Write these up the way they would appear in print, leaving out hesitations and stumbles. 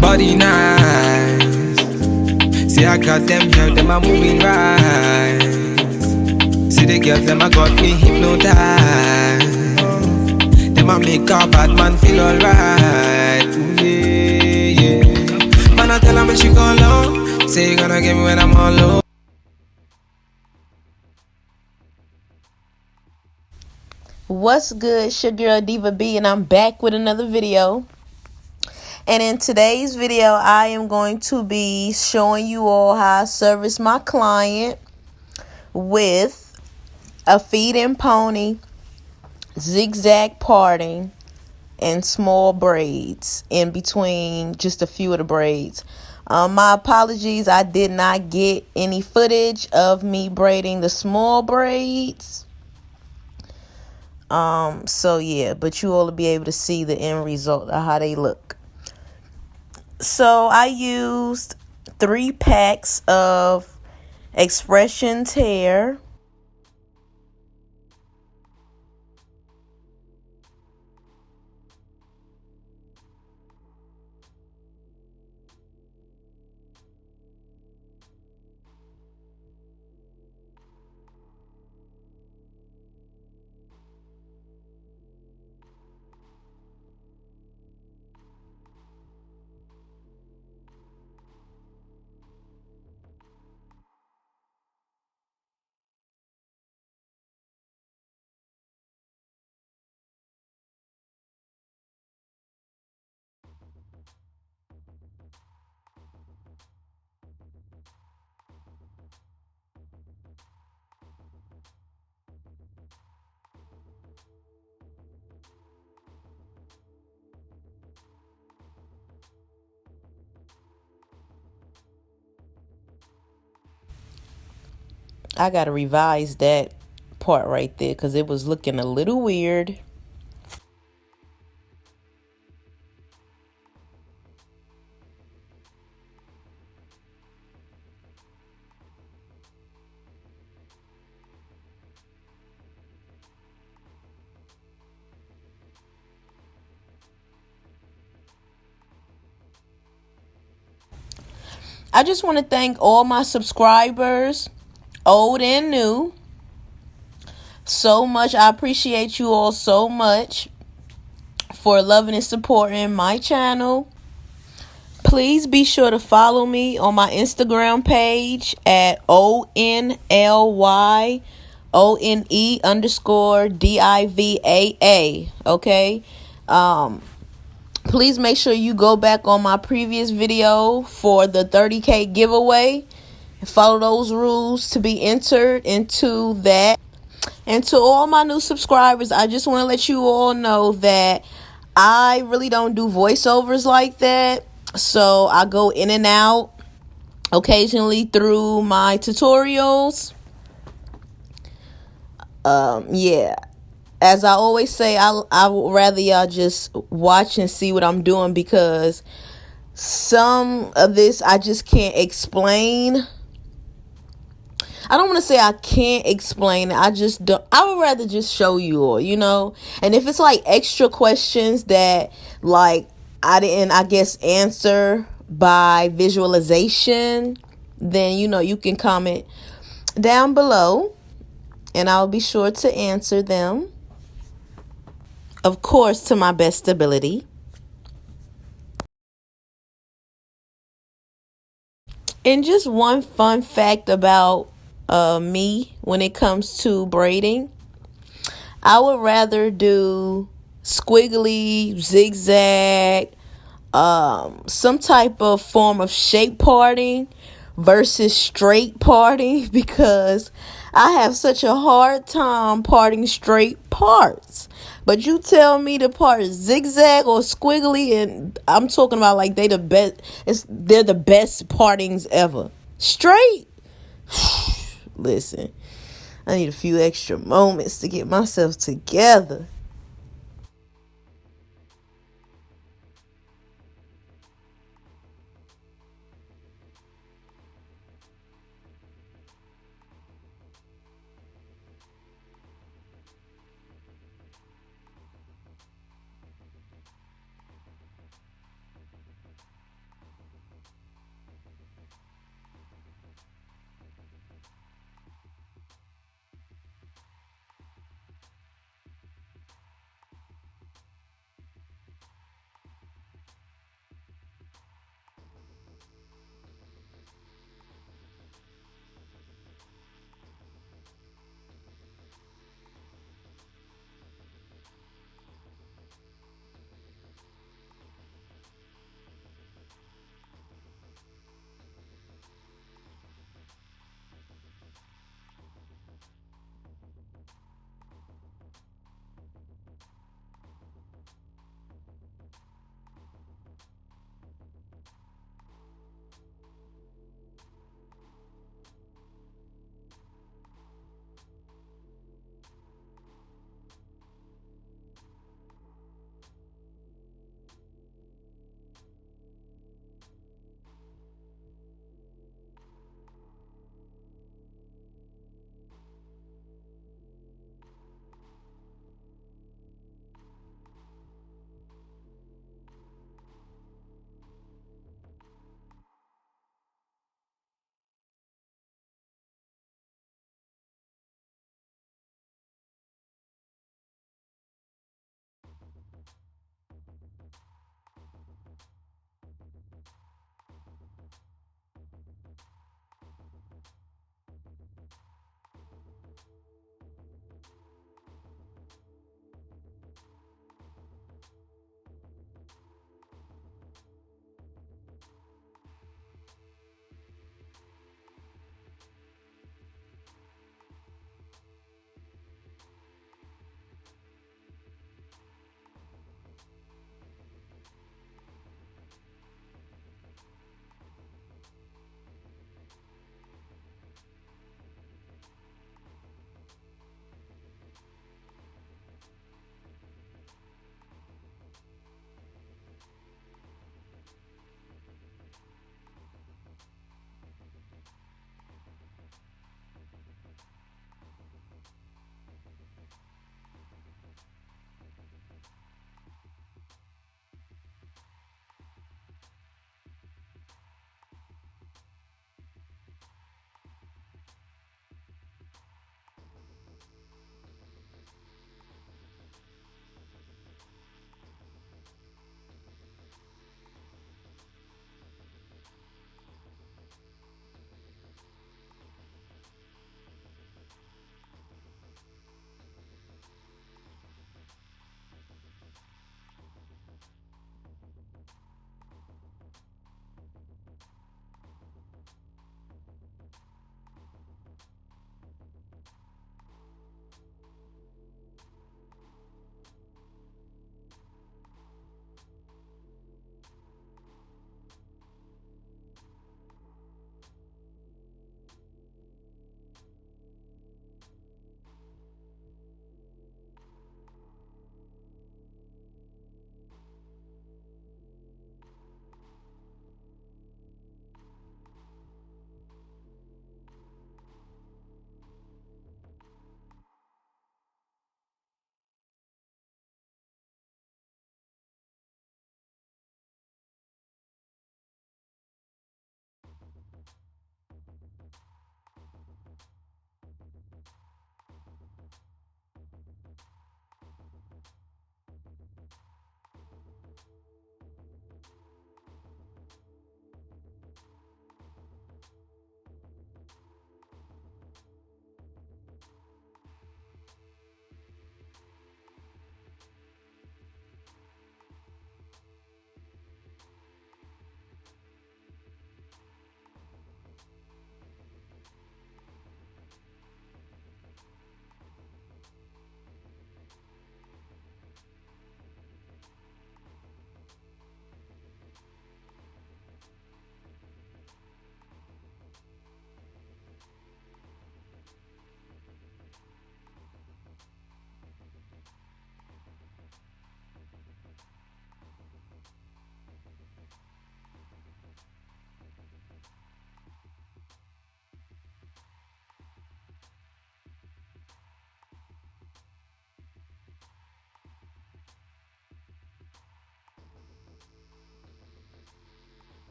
Body nice. See, I got them girls, them are moving right. See the girls, them a got me hypnotized. Them a make a bad man feel alright. Yeah, yeah. Man, I tell her when she go low, say you gonna get me when I'm all low. What's good? It's your girl Diva B, and I'm back with another video. And in today's video, I am going to be showing you all how I service my client with a feed and pony, zigzag parting, and small braids in between just a few of the braids. My apologies, I did not get any footage of me braiding the small braids. So yeah, but you all will be able to see the end result of how they look. So I used 3 packs of Expressions hair. I gotta revise that part right there because it was looking a little weird. I just want to thank all my subscribers, old and new, so much. I appreciate you all so much for loving and supporting my channel. Please be sure to follow me on my Instagram page at ONLYONE_DIVAA. Okay. Please make sure you go back on my previous video for the 30K giveaway. Follow those rules to be entered into that. And to all my new subscribers, I just want to let you all know that I really don't do voiceovers like that. So I go in and out occasionally through my tutorials. Yeah. As I always say, I would rather y'all just watch and see what I'm doing, because some of this I just can't explain. I don't want to say I can't explain it. I just don't. I would rather just show you all, you know. And if it's like extra questions that like I didn't, I guess, answer by visualization, then you know you can comment down below and I'll be sure to answer them. Of course, to my best ability. And just one fun fact about me when it comes to braiding. I would rather do squiggly, zigzag, some type of form of shape parting versus straight parting, because I have such a hard time parting straight parts. But you tell me to part zigzag or squiggly, and I'm talking about like they the best. They're the best partings ever. Straight. Listen, I need a few extra moments to get myself together.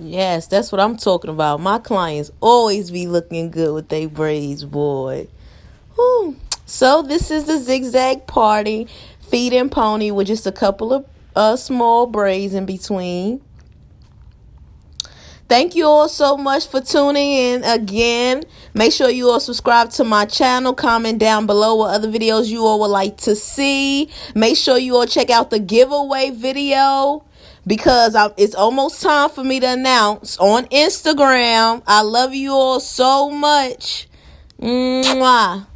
Yes, that's what I'm talking about. My clients always be looking good with their braids, boy. Whew. So this is the zigzag party, feed and pony with just a couple of small braids in between. Thank you all so much for tuning in again. Make sure you all subscribe to my channel. Comment down below what other videos you all would like to see. Make sure you all check out the giveaway video because it's almost time for me to announce on Instagram. I love you all so much. Mwah.